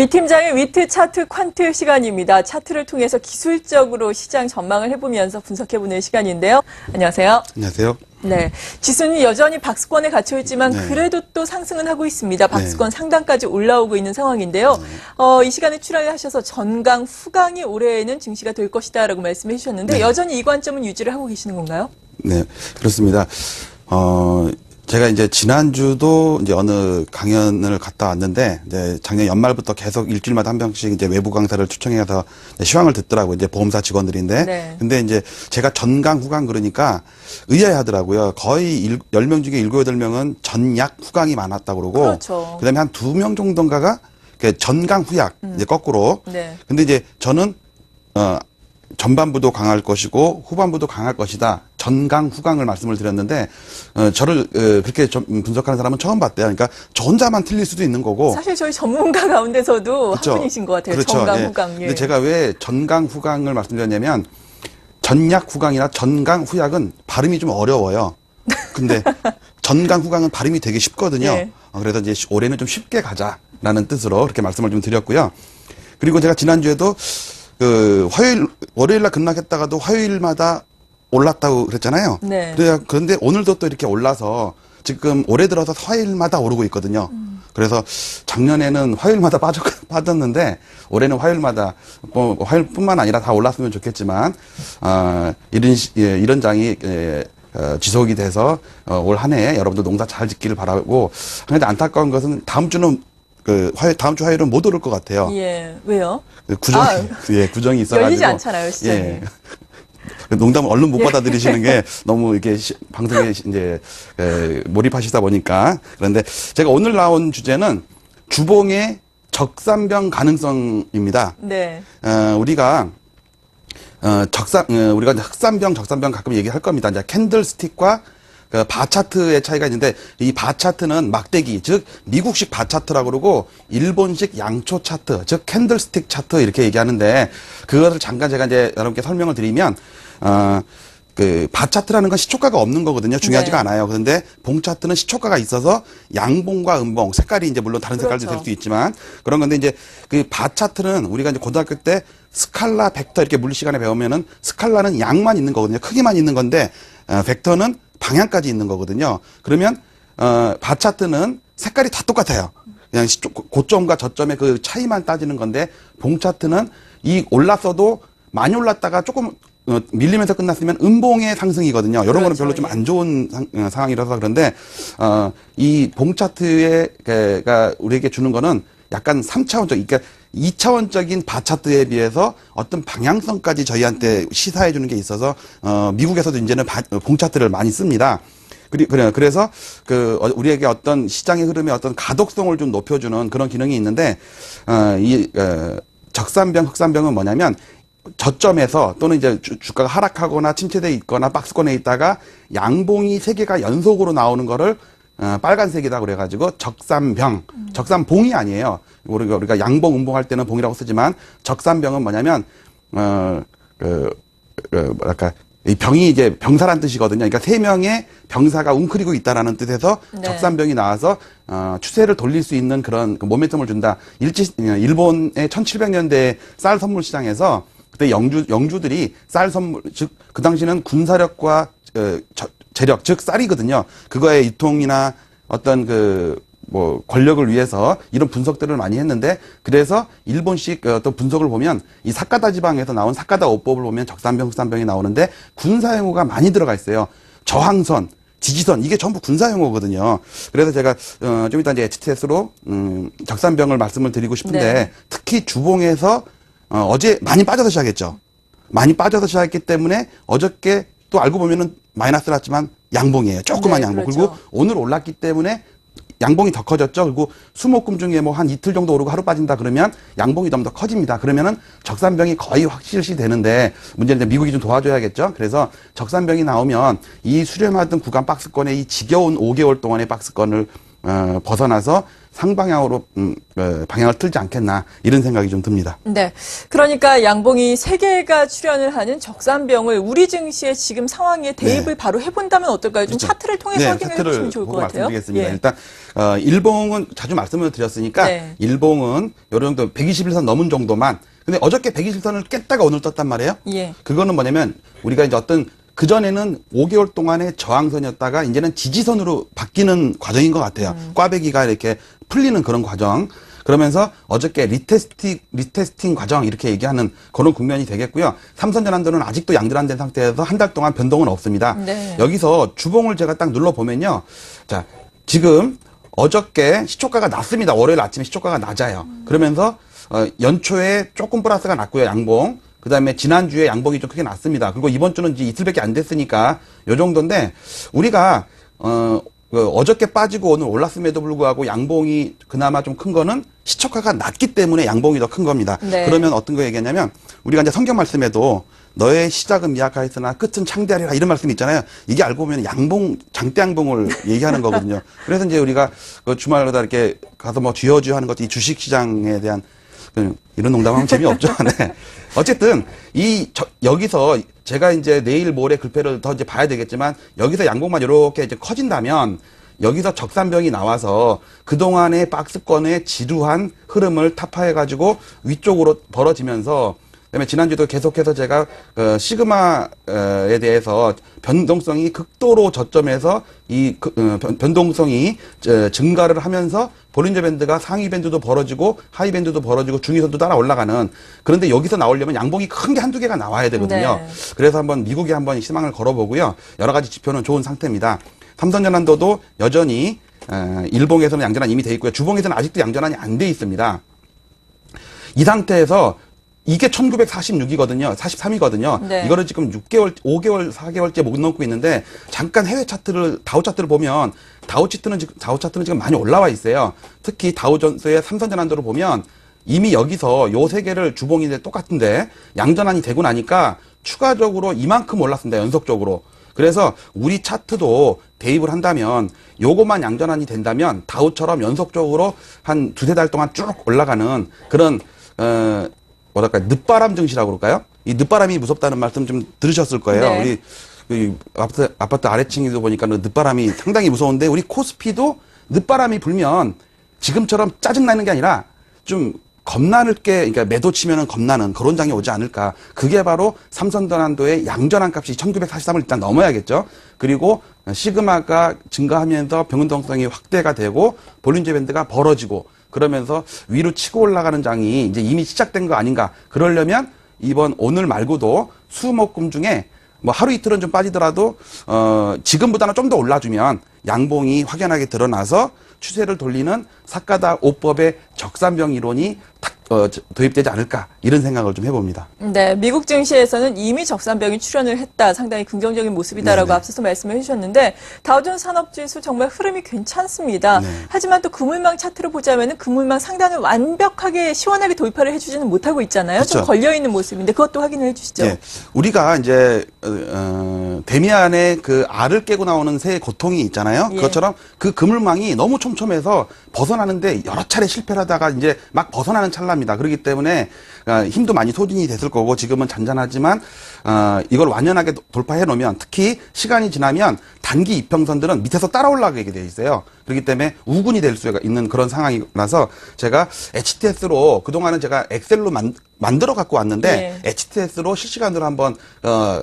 위 팀장의 위트 차트 퀀트 시간입니다. 차트를 통해서 기술적으로 시장 전망을 해보면서 분석해보는 시간인데요. 안녕하세요. 안녕하세요. 네, 지수는 여전히 박스권에 갇혀 있지만 네. 그래도 또 상승은 하고 있습니다. 박스권 네. 상단까지 올라오고 있는 상황인데요. 이 시간에 출연을 하셔서 전강, 후강이 올해에는 증시가 될 것이다라고 말씀해 주셨는데 네. 여전히 이 관점은 유지를 하고 계시는 건가요? 네, 그렇습니다. 제가 이제 지난주도 이제 어느 강연을 갔다 왔는데, 이제 작년 연말부터 계속 일주일마다 한 명씩 이제 외부 강사를 초청해서 시황을 듣더라고요. 이제 보험사 직원들인데. 네. 근데 이제 제가 전강, 후강 그러니까 의아해 하더라고요. 거의 10명 중에 7, 8명은 전약, 후강이 많았다고 그러고. 그렇죠. 그 다음에 한 2명 정도인가가 전강, 후약, 이제 거꾸로. 네. 근데 이제 저는, 전반부도 강할 것이고 후반부도 강할 것이다. 전강, 후강을 말씀을 드렸는데 저를 그렇게 분석하는 사람은 처음 봤대요. 그러니까 저 혼자만 틀릴 수도 있는 거고. 사실 저희 전문가 가운데서도 그렇죠. 한 분이신 것 같아요. 그렇죠. 전강, 예. 후강. 예. 근데 제가 왜 전강, 후강을 말씀드렸냐면 전약, 후강이나 전강, 후약은 발음이 좀 어려워요. 근데 전강, 후강은 발음이 되게 쉽거든요. 네. 그래서 이제 올해는 좀 쉽게 가자라는 뜻으로 그렇게 말씀을 좀 드렸고요. 그리고 제가 지난주에도 월요일날 급락했다가도 화요일마다 올랐다고 그랬잖아요. 네. 그런데 오늘도 또 이렇게 올라서 지금 올해 들어서 화요일마다 오르고 있거든요. 그래서 작년에는 화요일마다 빠졌는데 올해는 화요일마다 뭐 화요일뿐만 아니라 다 올랐으면 좋겠지만 이런 장이 지속이 돼서 올 한 해 여러분들 농사 잘 짓기를 바라고. 그런데 안타까운 것은 다음 주 화요일은 못 오를 것 같아요. 예, 왜요? 구정이 있어가지고. 열리지 않잖아요, 시장이. 예. 농담을 얼른 못 받아들이시는 게 너무 이렇게 방송에 이제 몰입하시다 보니까. 그런데 제가 오늘 나온 주제는 주봉의 적산병 가능성입니다. 네. 우리가 흑산병, 적산병 가끔 얘기할 겁니다. 이제 캔들스틱과 바 차트의 차이가 있는데 이 바 차트는 막대기, 즉 미국식 바 차트라고 그러고 일본식 양초 차트, 즉 캔들스틱 차트 이렇게 얘기하는데 그것을 잠깐 제가 이제 여러분께 설명을 드리면 바 차트라는 건 시초가가 없는 거거든요. 중요하지가 네. 않아요. 그런데 봉 차트는 시초가가 있어서 양봉과 음봉, 색깔이 이제 물론 다른 색깔도 그렇죠. 될 수 있지만 그런 건데 이제 바 차트는 우리가 이제 고등학교 때 스칼라, 벡터 이렇게 물리 시간에 배우면은 스칼라는 양만 있는 거거든요. 크기만 있는 건데 벡터는 방향까지 있는 거거든요. 그러면 바 차트는 색깔이 다 똑같아요. 그냥 고점과 저점의 그 차이만 따지는 건데 봉 차트는 이 올랐어도 많이 올랐다가 조금 밀리면서 끝났으면 음봉의 상승이거든요. 이런 거는 그렇죠. 별로 좀 안 좋은 상황이라서 그런데 이 봉 차트가 우리에게 주는 거는 약간 3차원적, 그러니까 2차원적인 바 차트에 비해서 어떤 방향성까지 저희한테 시사해 주는 게 있어서 미국에서도 이제는 봉 차트를 많이 씁니다. 그래서 우리에게 어떤 시장의 흐름의 어떤 가독성을 좀 높여주는 그런 기능이 있는데 적산병, 흑산병은 뭐냐면 저점에서 또는 이제 주가가 하락하거나 침체돼 있거나 박스권에 있다가 양봉이 3개가 연속으로 나오는 거를 빨간색이다 그래가지고 적산병, 적산봉이 아니에요. 우리가 양봉, 음봉 할 때는 봉이라고 쓰지만 적산병은 뭐냐면 뭐랄까 이 병이 이제 병사란 뜻이거든요. 그러니까 3명의 병사가 웅크리고 있다라는 뜻에서 네. 적산병이 나와서 추세를 돌릴 수 있는 그런 모멘텀을 준다. 일본의 1700년대 쌀 선물 시장에서 그때 영주들이 쌀 선물, 즉 그 당시는 군사력과 재력, 즉 쌀이거든요. 그거의 유통이나 어떤 권력을 위해서 이런 분석들을 많이 했는데 그래서 일본식 또 분석을 보면 이 사카다 지방에서 나온 사카다 오법을 보면 적산병, 흑산병이 나오는데 군사용어가 많이 들어가 있어요. 저항선, 지지선 이게 전부 군사용어거든요. 그래서 제가 좀 이따 이제 HTS로 적산병을 말씀을 드리고 싶은데 네. 특히 주봉에서 어제 많이 빠져서 시작했죠. 많이 빠져서 시작했기 때문에 어저께 또 알고 보면은 마이너스 났지만 양봉이에요. 조그만 네, 양봉. 그렇죠. 그리고 오늘 올랐기 때문에 양봉이 더 커졌죠. 그리고 수목금 중에 뭐 한 이틀 정도 오르고 하루 빠진다 그러면 양봉이 좀 더 커집니다. 그러면은 적산병이 거의 확실시 되는데 문제는 이제 미국이 좀 도와줘야겠죠. 그래서 적산병이 나오면 이 수렴하던 구간 박스권의 이 지겨운 5개월 동안의 박스권을 벗어나서 상방향으로 방향을 틀지 않겠나 이런 생각이 좀 듭니다. 네. 그러니까 양봉이 세 개가 출현을 하는 적산병을 우리 증시의 지금 상황에 대입을 바로 해본다면 어떨까요? 좀 그렇죠. 차트를 통해서 확인해 차트를 주시면 좋을 보고 것 같아요. 말씀드리겠습니다. 예. 일단 일봉은 자주 말씀을 드렸으니까 네. 일봉은 요 정도 121선 넘은 정도만. 근데 어저께 120선을 깼다가 오늘 떴단 말이에요. 예. 그거는 뭐냐면 우리가 이제 어떤 그전에는 5개월 동안의 저항선이었다가 이제는 지지선으로 바뀌는 과정인 것 같아요. 꽈배기가 이렇게 풀리는 그런 과정. 그러면서 어저께 리테스팅 과정 이렇게 얘기하는 그런 국면이 되겠고요. 삼선 전환도는 아직도 양전환된 상태에서 한 달 동안 변동은 없습니다. 네. 여기서 주봉을 제가 딱 눌러보면요. 자, 지금 어저께 시초가가 낮습니다. 월요일 아침에 시초가가 낮아요. 그러면서 연초에 조금 플러스가 났고요. 양봉. 그 다음에 지난주에 양봉이 좀 크게 났습니다. 그리고 이번 주는 이제 이틀밖에 안 됐으니까 요 정도인데 우리가 어저께 빠지고 오늘 올랐음에도 불구하고 양봉이 그나마 좀 큰 거는 시초가가 낮기 때문에 양봉이 더 큰 겁니다. 네. 그러면 어떤 거 얘기하냐면 우리가 이제 성경 말씀에도 너의 시작은 미약하였으나 끝은 창대하리라 이런 말씀 있잖아요. 이게 알고 보면 양봉, 장대 양봉을 얘기하는 거거든요. 그래서 이제 우리가 그 주말마다 이렇게 가서 뭐 쥐어쥐어 하는 것도 이 주식 시장에 대한 이런 농담하면 재미없죠. 네. 어쨌든 여기서 제가 이제 내일 모레 글패를 더 이제 봐야 되겠지만 여기서 양봉만 이렇게 이제 커진다면 여기서 적산병이 나와서 그동안의 박스권의 지루한 흐름을 타파해가지고 위쪽으로 벌어지면서 그다음에 지난주도 계속해서 제가 시그마에 대해서 변동성이 극도로 저점에서 변동성이 증가를 하면서 볼린저 밴드가 상위 밴드도 벌어지고 하위 밴드도 벌어지고 중위선도 따라 올라가는 그런데 여기서 나오려면 양봉이 큰 게 한두 개가 나와야 되거든요. 네. 그래서 한번 미국에 한번 희망을 걸어보고요. 여러 가지 지표는 좋은 상태입니다. 삼선 전환도도 여전히 일봉에서는 양전환 이미 돼 있고요. 주봉에서는 아직도 양전환이 안 돼 있습니다. 이 상태에서 이게 1946이거든요. 43이거든요. 네. 이거를 지금 6개월, 5개월, 4개월째 못 넘고 있는데 잠깐 해외 차트를 다우 차트를 보면 다우 차트는 지금 많이 올라와 있어요. 특히 다우존스의 삼선 전환도를 보면 이미 여기서 요 세 개를 주봉인데 똑같은데 양전환이 되고 나니까 추가적으로 이만큼 올랐습니다. 연속적으로. 그래서 우리 차트도 대입을 한다면 요것만 양전환이 된다면 다우처럼 연속적으로 한 두세 달 동안 쭉 올라가는 그런 뭐랄까 늦바람 증시라고 그럴까요? 이 늦바람이 무섭다는 말씀 좀 들으셨을 거예요. 네. 우리 아파트 아래층에도 보니까 늦바람이 상당히 무서운데 우리 코스피도 늦바람이 불면 지금처럼 짜증나는 게 아니라 좀 겁나는 게 그러니까 매도 치면은 겁나는 그런 장이 오지 않을까. 그게 바로 삼선 전환도의 양전환 값이 1943을 일단 넘어야겠죠. 그리고 시그마가 증가하면서 변동성이 확대가 되고 볼린저 밴드가 벌어지고 그러면서 위로 치고 올라가는 장이 이제 이미 시작된 거 아닌가. 그러려면 오늘 말고도 수목금 중에 뭐 하루 이틀은 좀 빠지더라도 지금보다는 좀 더 올라주면 양봉이 확연하게 드러나서 추세를 돌리는 사카다 5법의 적산병 이론이 도입되지 않을까 이런 생각을 좀 해봅니다. 네, 미국 증시에서는 이미 적산병이 출현을 했다. 상당히 긍정적인 모습이다라고 네네. 앞서서 말씀을 해주셨는데 다우존스 산업지수 정말 흐름이 괜찮습니다. 네. 하지만 또 그물망 차트를 보자면은 그물망 상단을 완벽하게 시원하게 돌파를 해주지는 못하고 있잖아요. 좀 그렇죠. 걸려 있는 모습인데 그것도 확인을 해주시죠. 네. 우리가 이제 데미안의 그 알을 깨고 나오는 새의 고통이 있잖아요. 예. 그것처럼 그 그물망이 너무 촘촘해서 벗어나는데 여러 차례 실패를 하다가 이제 막 벗어나는 찰나입니다. 그렇기 때문에 힘도 많이 소진이 됐을 거고 지금은 잔잔하지만 이걸 완연하게 돌파해 놓으면 특히 시간이 지나면 단기 이평선들은 밑에서 따라 올라가게 돼 있어요. 그렇기 때문에 우군이 될 수가 있는 그런 상황이라서 제가 HTS로 그동안은 제가 엑셀로 만들어 갖고 왔는데 HTS로 실시간으로 한번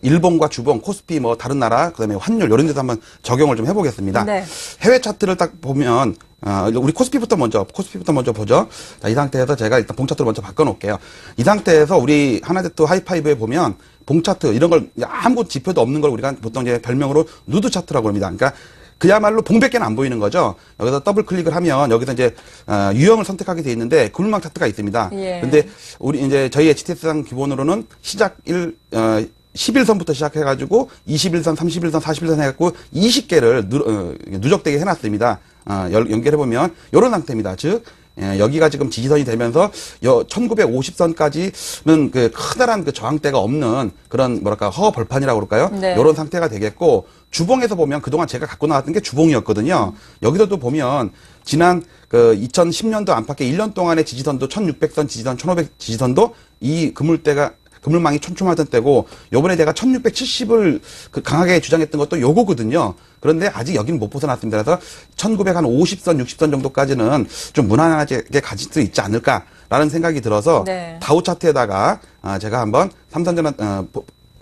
일본과 주봉, 코스피 뭐 다른 나라 그다음에 환율 이런 데서 한번 적용을 좀 해보겠습니다. 네. 해외 차트를 딱 보면 우리 코스피부터 먼저 보죠. 자, 이 상태에서 제가 일단 봉 차트를 먼저 바꿔놓을게요. 이 상태에서 우리 하나제트 하이파이브에 보면 봉 차트 이런 걸 아무 지표도 없는 걸 우리가 보통 이제 별명으로 누드 차트라고 합니다. 그러니까 그야말로 봉밖에는 안 보이는 거죠. 여기서 더블 클릭을 하면 여기서 이제 유형을 선택하게 돼 있는데 그물망 차트가 있습니다. 예. 근데 우리 이제 저희 HTS상 기본으로는 시작 11선부터 시작해가지고 21선, 31선, 41선 해갖고 20개를 누적되게 해놨습니다. 연결해보면 이런 상태입니다. 즉 여기가 지금 지지선이 되면서 1950선까지는 그 커다란 그 저항대가 없는 그런 뭐랄까 허벌판이라고 그럴까요? 네. 이런 상태가 되겠고 주봉에서 보면 그동안 제가 갖고 나왔던 게 주봉이었거든요. 여기서도 보면 지난 그 2010년도 안팎의 1년 동안의 지지선도 1600선 지지선, 1500 지지선도 이 그물망이 촘촘하던 때고 요번에 제가 1670을 그 강하게 주장했던 것도 요거거든요. 그런데 아직 여기는 못 벗어났습니다. 그래서 1950선, 60선 정도까지는 좀 무난하게 가질 수 있지 않을까라는 생각이 들어서 네. 다우 차트에다가 제가 한번 삼선전환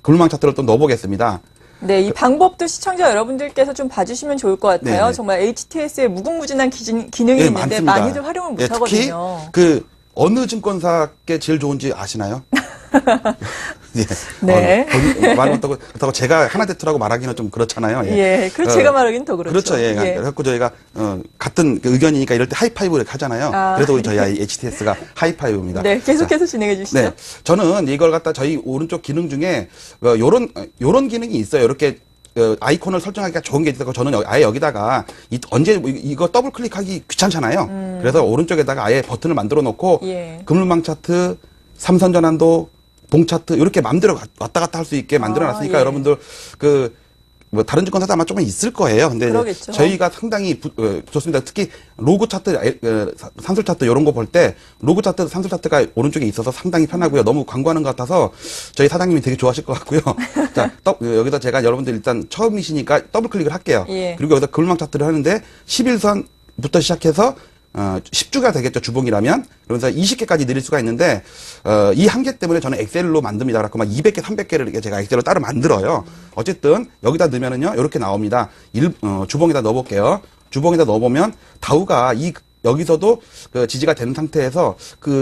그물망 차트를 또 넣어보겠습니다. 네, 이 방법도 시청자 여러분들께서 좀 봐주시면 좋을 것 같아요. 네네. 정말 HTS에 무궁무진한 기능이 예, 있는데 많습니다. 많이들 활용을 예, 특히 못하거든요. 그 어느 증권사께 제일 좋은지 아시나요? 예. 네. 그렇다고 제가 하나대투라고 말하기는 좀 그렇잖아요. 예, 그렇죠. 제가 말하긴 더 그렇죠. 그렇죠. 예. 그래갖고 저희가 같은 그 의견이니까 이럴 때 하이파이브 이렇게 하잖아요. 아. 그래서 저희 HTS가 하이파이브입니다. 네, 계속해서 진행해 주시죠. 네. 저는 이걸 갖다 저희 오른쪽 기능 중에 요런 기능이 있어요. 이렇게 아이콘을 설정하기가 좋은 게 있어서 저는 아예 여기다가 언제 이거 더블 클릭하기 귀찮잖아요. 그래서 오른쪽에다가 아예 버튼을 만들어 놓고 예. 그물망 차트, 삼선 전환도, 봉 차트 이렇게 마음대로 왔다 갔다 할 수 있게 만들어 놨으니까 예. 여러분들 뭐 다른 증권사도 아마 조금 있을 거예요. 근데 그러겠죠. 저희가 상당히 좋습니다. 특히 로그 차트, 산술 차트 이런 거 볼 때 로그 차트, 산술 차트가 오른쪽에 있어서 상당히 편하고요. 너무 광고하는 것 같아서 저희 사장님이 되게 좋아하실 것 같고요. 자, 여기다 제가 여러분들 일단 처음이시니까 더블 클릭을 할게요. 예. 그리고 여기다 그물망 차트를 하는데 11선부터 시작해서 10주가 되겠죠, 주봉이라면. 그러면서 20개까지 늘릴 수가 있는데, 이 한계 때문에 저는 엑셀로 만듭니다. 그래서 막 200개, 300개를 이렇게 제가 엑셀로 따로 만들어요. 어쨌든, 여기다 넣으면은요, 이렇게 나옵니다. 주봉에다 넣어볼게요. 주봉에다 넣어보면, 다우가 여기서도 그 지지가 된 상태에서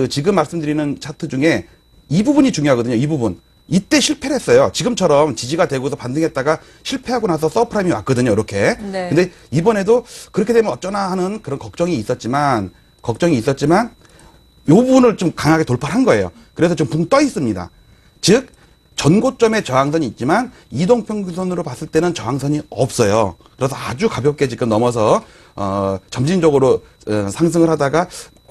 지금 말씀드리는 차트 중에 이 부분이 중요하거든요, 이 부분. 이때 실패를 했어요. 지금처럼 지지가 되고서 반등했다가 실패하고 나서 서프라임이 왔거든요. 이렇게. 네. 근데 이번에도 그렇게 되면 어쩌나 하는 그런 걱정이 있었지만 요 부분을 좀 강하게 돌파를 한 거예요. 그래서 좀 붕 떠 있습니다. 즉 전고점에 저항선이 있지만 이동평균선으로 봤을 때는 저항선이 없어요. 그래서 아주 가볍게 지금 넘어서 점진적으로 상승을 하다가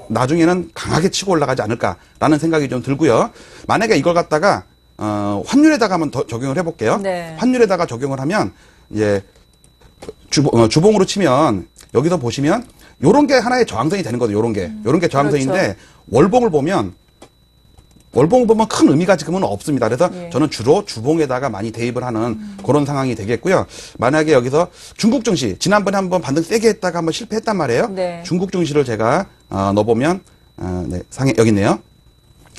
나중에는 강하게 치고 올라가지 않을까라는 생각이 좀 들고요. 만약에 이걸 갖다가 환율에다가 한번 더 적용을 해볼게요. 네. 환율에다가 적용을 하면 이제 주봉으로 치면 여기서 보시면 요런 게 하나의 저항선이 되는 거죠. 요런 게 저항선인데 그렇죠. 월봉을 보면 큰 의미가 지금은 없습니다. 그래서 예. 저는 주로 주봉에다가 많이 대입을 하는 그런 상황이 되겠고요. 만약에 여기서 중국 증시 지난번에 한번 반등 세게 했다가 한번 실패했단 말이에요. 네. 중국 증시를 제가 넣어보면 네, 상에 여기 있네요.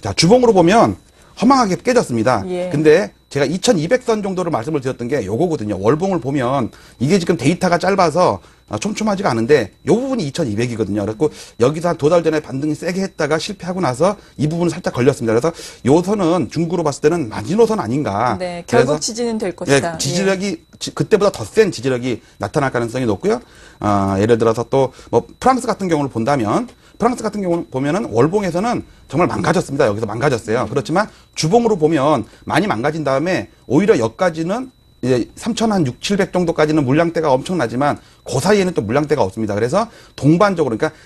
자, 주봉으로 보면 허망하게 깨졌습니다. 예. 근데 제가 2200선 정도를 말씀을 드렸던 게 요거거든요. 월봉을 보면 이게 지금 데이터가 짧아서 촘촘하지가 않은데 요 부분이 2200이거든요. 그래서 여기서 한 2달 전에 반등이 세게 했다가 실패하고 나서 이 부분은 살짝 걸렸습니다. 그래서 요 선은 중국으로 봤을 때는 마지노선 아닌가. 네, 결국 그래서 지지는 될 것이다. 예, 지지력이 그때보다 더 센 지지력이 나타날 가능성이 높고요. 예를 들어서 또 뭐 프랑스 같은 경우를 본다면 프랑스 같은 경우는 보면은 월봉에서는 정말 망가졌습니다. 여기서 망가졌어요. 그렇지만 주봉으로 보면 많이 망가진 다음에 오히려 여기까지는 이제 3,600, 700 정도까지는 물량대가 엄청나지만 그 사이에는 또 물량대가 없습니다. 그래서 동반적으로 그러니까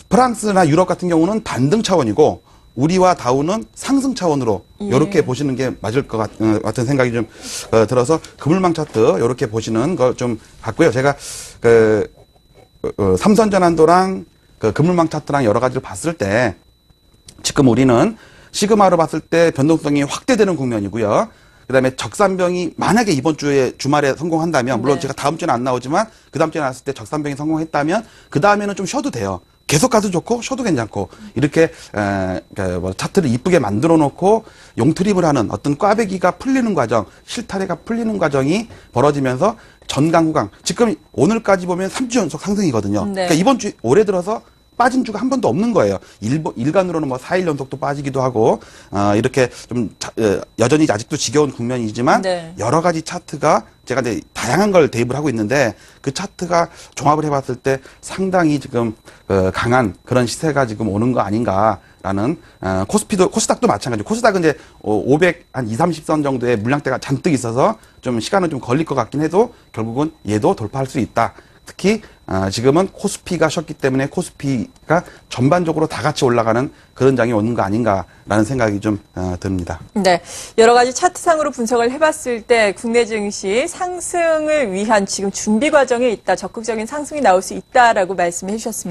프랑스나 유럽 같은 경우는 반등 차원이고 우리와 다우는 상승 차원으로 예. 이렇게 보시는 게 맞을 것 같은 생각이 좀 들어서 그물망 차트 이렇게 보시는 걸 좀 봤고요. 제가 삼선 전환도랑 그물망 차트랑 여러 가지를 봤을 때 지금 우리는 시그마로 봤을 때 변동성이 확대되는 국면이고요. 그다음에 적산병이 만약에 이번 주에 주말에 성공한다면 물론 네. 제가 다음 주에는 안 나오지만 그 다음 주에 나왔을 때 적산병이 성공했다면 그 다음에는 좀 쉬어도 돼요. 계속 가도 좋고 쉬어도 괜찮고 이렇게 차트를 이쁘게 만들어 놓고 용트립을 하는 어떤 꽈배기가 풀리는 과정, 실타래가 풀리는 과정이 벌어지면서 전강 후강 지금 오늘까지 보면 3주 연속 상승이거든요. 네. 그러니까 이번 주 올해 들어서 빠진 주가 한 번도 없는 거예요. 일간으로는 뭐 4일 연속도 빠지기도 하고 이렇게 좀 여전히 아직도 지겨운 국면이지만 네. 여러 여러 가지 차트가 제가 이제 다양한 걸 대입을 하고 있는데 그 차트가 종합을 해봤을 때 상당히 지금 강한 그런 시세가 지금 오는 거 아닌가라는 코스닥도 마찬가지고 코스닥은 이제 500 한 2, 30선 정도의 물량대가 잔뜩 있어서 좀 시간은 좀 걸릴 것 같긴 해도 결국은 얘도 돌파할 수 있다. 특히 지금은 코스피가 쉬었기 때문에 코스피가 전반적으로 다 같이 올라가는 그런 장이 오는 거 아닌가라는 생각이 좀 듭니다. 네, 여러 가지 차트상으로 분석을 해봤을 때 국내 증시 상승을 위한 지금 준비 과정에 있다, 적극적인 상승이 나올 수 있다라고 말씀해 주셨습니다.